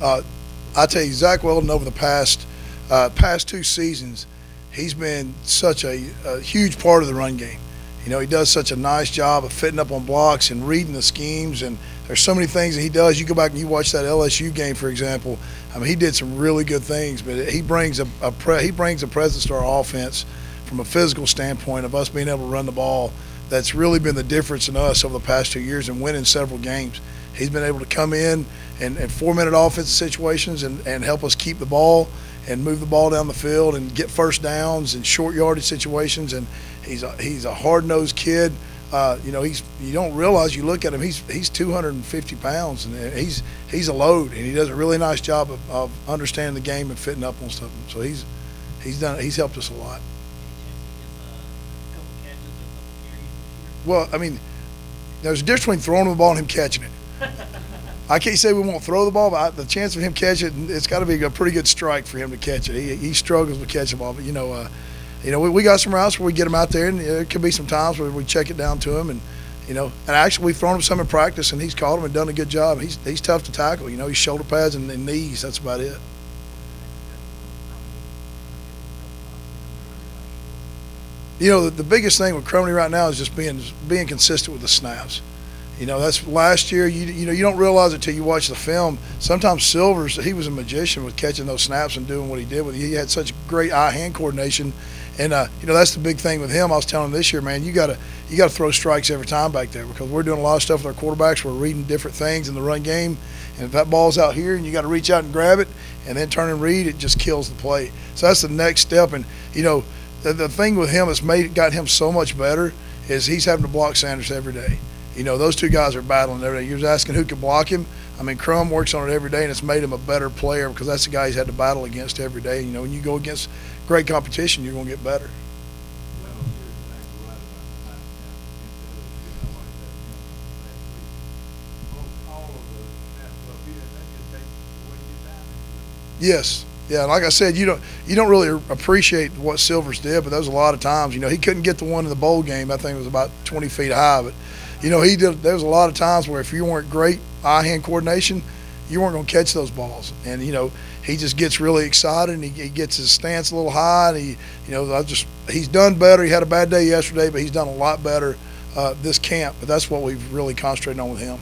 I tell you, Zach Weldon over the past 2 seasons, he's been such a huge part of the run game. You know, he does such a nice job of fitting up on blocks and reading the schemes, and there's so many things that he does. You go back and you watch that LSU game, for example. I mean, he did some really good things, but he brings a presence to our offense from a physical standpoint of us being able to run the ball. That's really been the difference in us over the past 2 years and winning several games. He's been able to come in and 4-minute offensive situations and help us keep the ball and move the ball down the field and get first downs and short yardage situations. And he's a hard-nosed kid. You know, you don't realize, you look at him, he's 250 pounds, and he's a load, and he does a really nice job of understanding the game and fitting up on stuff. So he's helped us a lot. Well, I mean, there's a difference between throwing the ball and him catching it. I can't say we won't throw the ball, but the chance of him catching it, it's got to be a pretty good strike for him to catch it. He struggles with catching the ball, but you know, we got some routes where we get him out there, and there could be some times where we check it down to him, and actually we've thrown him some in practice, and he's caught him and done a good job. He's tough to tackle. You know, he's shoulder pads and knees. That's about it. You know, the biggest thing with Crumedy right now is just being consistent with the snaps. You know, that's last year. You know, you don't realize it till you watch the film. Sometimes Silvers, he was a magician with catching those snaps and doing what he did with it. He had such great eye-hand coordination, and you know, that's the big thing with him. I was telling him this year, man, you gotta throw strikes every time back there, because we're doing a lot of stuff with our quarterbacks. We're reading different things in the run game, and if that ball's out here and you got to reach out and grab it and then turn and read, it just kills the play. So that's the next step. And you know, the thing with him that's got him so much better is he's having to block Sanders every day. You know, those two guys are battling every day. You're asking who can block him. I mean, Crum works on it every day, and it's made him a better player, because that's the guy he's had to battle against every day. You know, when you go against great competition, you're going to get better. Yes. Yeah, like I said, you don't really appreciate what Silvers did, but there was a lot of times, you know, he couldn't get the one in the bowl game. I think it was about 20 feet high, but you know, there was a lot of times where if you weren't great eye-hand coordination, you weren't going to catch those balls. And you know, he just gets really excited, and he gets his stance a little high, and he's done better. He had a bad day yesterday, but he's done a lot better this camp. But that's what we've really concentrated on with him.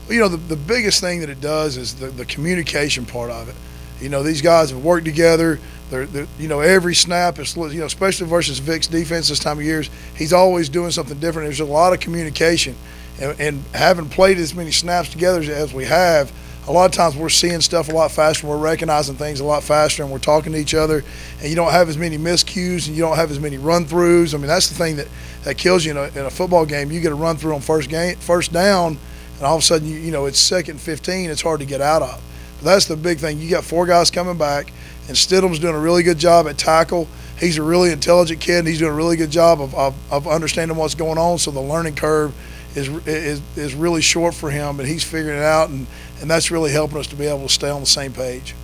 You know, the biggest thing that it does is the communication part of it. You know, these guys have worked together. They're you know, every snap is, you know, especially versus Vic's defense this time of year, he's always doing something different. There's a lot of communication, and having played as many snaps together as we have, a lot of times we're seeing stuff a lot faster, we're recognizing things a lot faster, and we're talking to each other, and you don't have as many miscues, and you don't have as many run-throughs. I mean, that's the thing that kills you in a football game. You get a run-through on first down, and all of a sudden, you know, it's 2nd and 15, it's hard to get out of. But that's the big thing. You got 4 guys coming back, and Stidham's doing a really good job at tackle. He's a really intelligent kid, and he's doing a really good job of understanding what's going on, so the learning curve is really short for him, but he's figuring it out, and that's really helping us to be able to stay on the same page.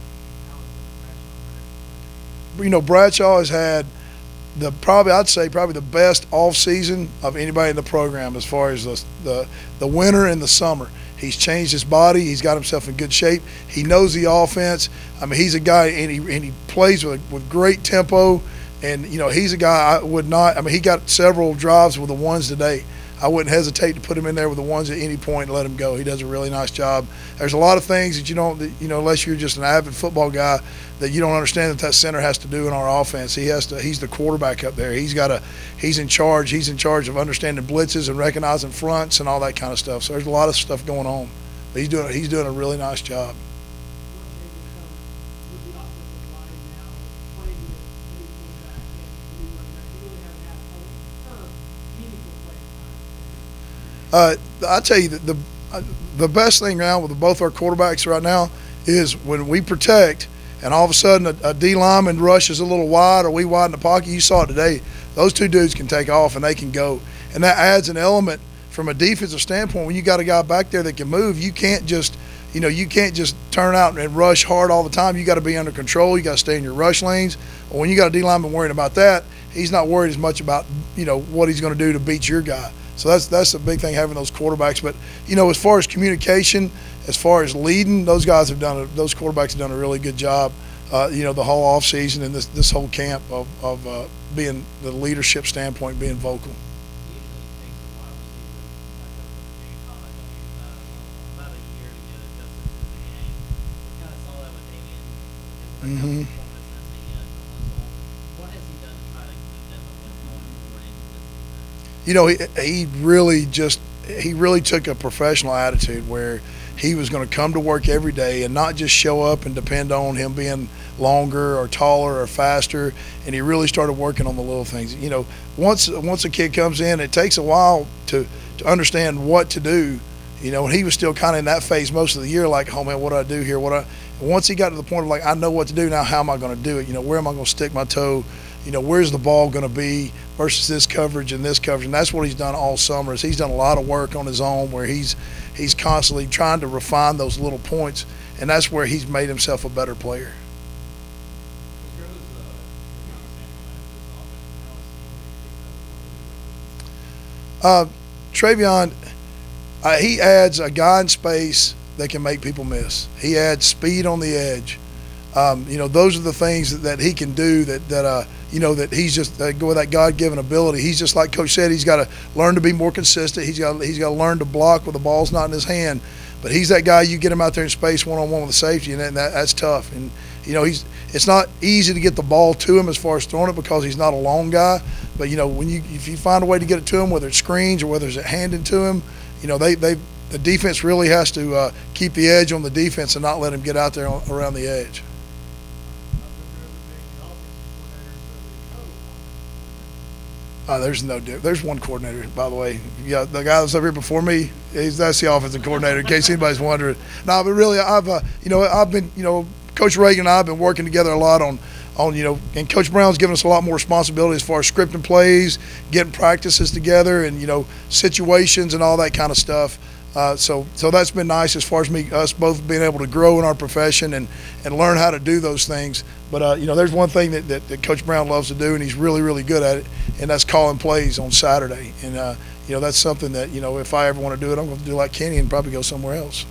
You know, Bradshaw has had I'd say the best off season of anybody in the program, as far as the winter and the summer. He's changed his body. He's got himself in good shape. He knows the offense. I mean, he's a guy, and he plays with great tempo. And you know, he's a guy I would not. I mean, he got several drives with the ones today. I wouldn't hesitate to put him in there with the ones at any point and let him go. He does a really nice job. There's a lot of things that you don't, you know, unless you're just an avid football guy, that you don't understand that center has to do in our offense. He's the quarterback up there. He's in charge. He's in charge of understanding blitzes and recognizing fronts and all that kind of stuff. So there's a lot of stuff going on. But he's doing a really nice job. I tell you, the best thing now with both our quarterbacks right now is when we protect, and all of a sudden a D lineman rushes a little wide, or we widen the pocket. You saw it today. Those two dudes can take off and they can go, and that adds an element from a defensive standpoint. When you got a guy back there that can move, you can't just turn out and rush hard all the time. You got to be under control. You got to stay in your rush lanes. When you got a D lineman worrying about that, he's not worried as much about, you know, what he's going to do to beat your guy. So that's a big thing, having those quarterbacks. But as far as communication, as far as leading, those quarterbacks have done a really good job. The whole off season and this whole camp of being the leadership standpoint, being vocal. Mm-hmm. He really took a professional attitude where he was going to come to work every day and not just show up and depend on him being longer or taller or faster. And he really started working on the little things. Once a kid comes in, it takes a while to understand what to do. And he was still kind of in that phase most of the year, like, oh man, what do I do here? Once he got to the point of like, I know what to do now, how am I going to do it? Where am I going to stick my toe? Where's the ball going to be versus this coverage and this coverage? And that's what he's done all summer. He's done a lot of work on his own where he's constantly trying to refine those little points, and that's where he's made himself a better player. Travion, he adds a guy in space that can make people miss. He adds speed on the edge. Those are the things that he can do that he's just with that God-given ability. He's just like Coach said, he's got to learn to be more consistent. He's got to learn to block when the ball's not in his hand. But he's that guy, you get him out there in space one-on-one with the safety, and that's tough. And, it's not easy to get the ball to him as far as throwing it because he's not a long guy. But, if you find a way to get it to him, whether it's screens or whether it's handed to him, the defense really has to keep the edge on the defense and not let him get out there around the edge. There's one coordinator, by the way. Yeah, the guy that's up here before me, that's the offensive coordinator. In case anybody's wondering. No, but really, I've been, Coach Reagan and I have been working together a lot on, and Coach Brown's given us a lot more responsibility as far as scripting plays, getting practices together, and situations and all that kind of stuff. So that's been nice as far as us both being able to grow in our profession and learn how to do those things. But there's one thing that Coach Brown loves to do, and he's really, really good at it, and that's calling plays on Saturday. And that's something that if I ever want to do it, I'm going to do like Kenny and probably go somewhere else.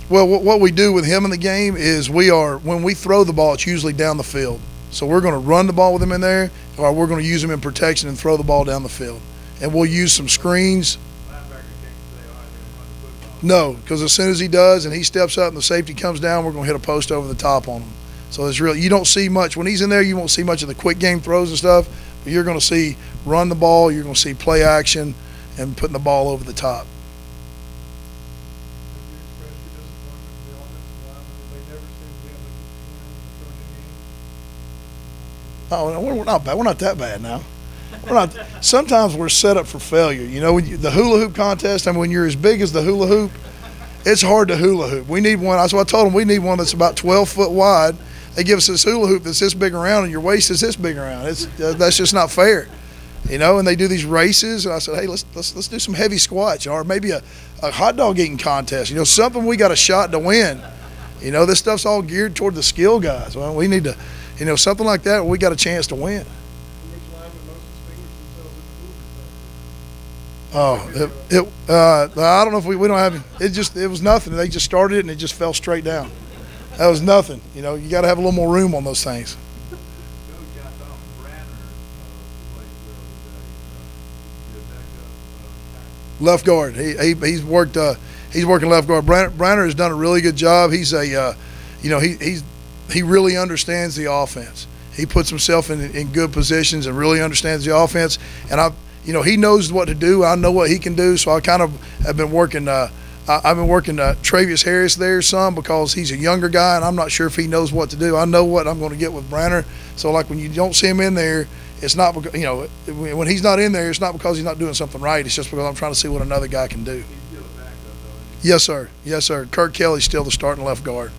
Well, what we do with him in the game is when we throw the ball, it's usually down the field. So we're going to run the ball with him in there, or we're going to use him in protection and throw the ball down the field. And we'll use some screens. No, because as soon as he does and he steps up and the safety comes down, we're going to hit a post over the top on him. So it's you don't see much. When he's in there, you won't see much of the quick game throws and stuff, but you're going to see run the ball, you're going to see play action, and putting the ball over the top. Oh, we're not bad. We're not that bad now. Sometimes we're set up for failure. The hula hoop contest, when you're as big as the hula hoop, it's hard to hula hoop. We need one. That's what I told them. We need one that's about 12 foot wide. They give us this hula hoop that's this big around, and your waist is this big around. That's just not fair. And they do these races, and I said, hey, let's do some heavy squats, or maybe a hot dog eating contest. Something we got a shot to win. This stuff's all geared toward the skill guys. Well, we need to. Something like that, we got a chance to win. I don't know if we don't have it was nothing. They just started it and it just fell straight down. That was nothing. You got to have a little more room on those things. Left guard. He's working left guard. Branner has done a really good job. He's he really understands the offense. He puts himself in good positions and really understands the offense. And he knows what to do. I know what he can do. So I kind of have been working. I've been working Travius Harris there some because he's a younger guy, and I'm not sure if he knows what to do. I know what I'm going to get with Branner. So like when you don't see him in there, it's not because when he's not in there, it's not because he's not doing something right. It's just because I'm trying to see what another guy can do. Yes, sir. Yes, sir. Kirk Kelly's still the starting left guard.